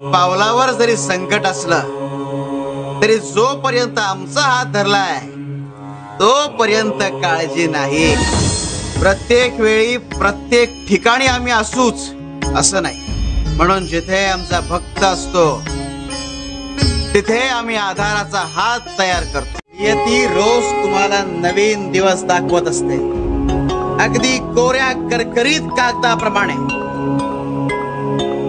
पावलावर जरी संकट असलं तरी जोपर्यंत आमचा हात धरलाय तोपर्यंत काळजी नाही. प्रत्येक वेळी प्रत्येक ठिकाणी आम्ही असूच असं नाही. म्हणून जिथे आमचा भक्त असतो तिथे आम्ही आधाराचा हात तयार करतो. नियती रोज तुम्हाला नवीन दिवस दाखवत असते, अगदी कोऱ्या करकरीत कागदाप्रमाणे.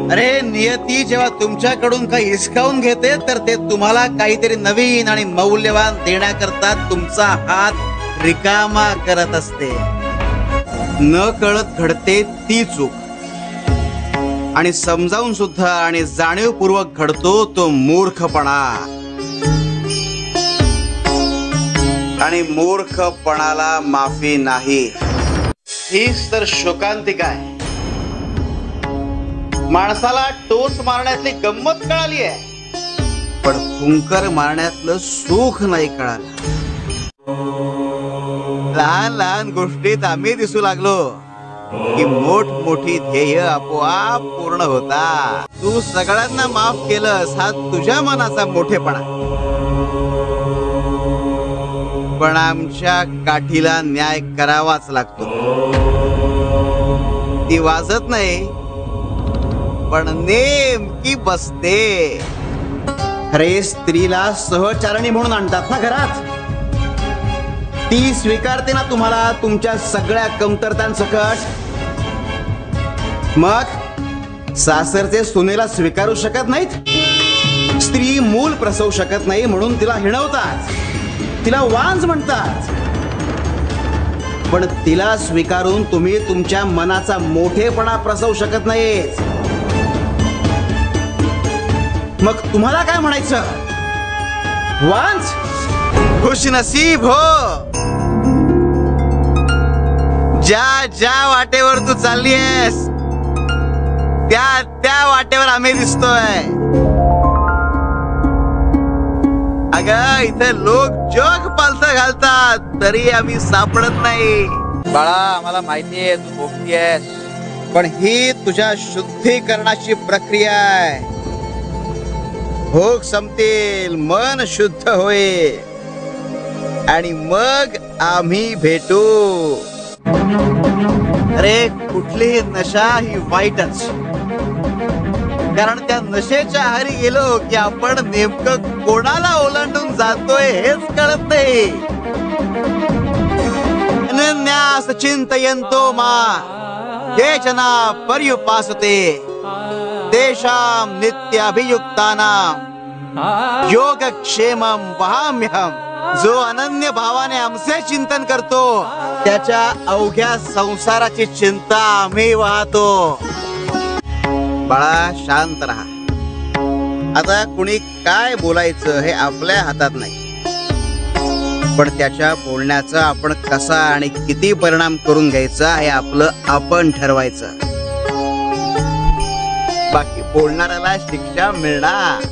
अरे नियती जेव्हा तुमच्याकडून काही हिसकावून घेते तर ते तुम्हाला काहीतरी नवीन आणि मौल्यवान देण्याकरता तुमचा हात रिकामा करत असते. न कळत घडते ती चूक, आणि समजावून सुद्धा आणि जाणीवपूर्वक घडतो तो मूर्खपणा. आणि मूर्खपणाला माफी नाही. हीच तर शोकांतिका आहे. माणसाला टोच मारण्यातली गंमत कळाली आहे, पण फुंकर मारण्यातलं सुख नाही कळालं. लहान लहान गोष्टीत आम्ही दिसू लागलो की मोठी ध्येय आपोआप पूर्ण होता. तू सगळ्यांना माफ केलंस हा तुझ्या मनाचा मोठेपणा, पण आमच्या काठीला न्याय करावाच लागतो. ती वाजत नाही पण नेमकी बसते. खरे स्त्रीला सहचारणी म्हणून आणतात ना घरात. ती स्वीकारते ना तुम्हाला तुमच्या सगळ्या कमतरतांसकट. मग सासरचे सुनेला स्वीकारू शकत नाहीत. स्त्री मूल प्रसवू शकत नाही म्हणून तिला हिणवतात, तिला वांज म्हणतात. पण तिला स्वीकारून तुम्ही तुमच्या मनाचा मोठेपणा प्रसवू शकत नाहीत. मग तुम्हाला काय म्हणायचं? वांज? खुश नसीब हो. ज्या ज्या वाटेवर तू चालली आहेस त्या त्या वाटेवर आम्ही दिसतोय. अगं इथे लोक जग पालथं घालतात तरी आम्ही सापडत नाही. बाळा आम्हाला माहितीये तू भोगती आहेस, पण ही तुझ्या शुद्धीकरणाची प्रक्रिया आहे. भोग संपतील, मन शुद्ध होईल आणि मग आम्ही भेटू. अरे कुठलीही नशा ही वाईटच, कारण त्या नशेच्या आहारी गेलो की आपण नेमकं कोणाला ओलांडून जातोय हेच कळत नाही. अनन्यास चिंतयन्तो मां ये जना पर्युपासते तेषां नित्याभियुक्तानां योगक्षेमं वहाम्यहम्. जो अनन्य भावाने आमचे चिंतन करतो त्याच्या अवघ्या संसाराची चिंता आम्ही वाहतो. बाळा शांत राहा. आता कुणी काय बोलायचं हे आपल्या हातात नाही, पण त्याच्या बोलण्याचा आपण कसा आणि किती परिणाम करून घ्यायचा हे आपलं आपण ठरवायचं. बाकी बोलणाऱ्याला शिक्षा मिळणार.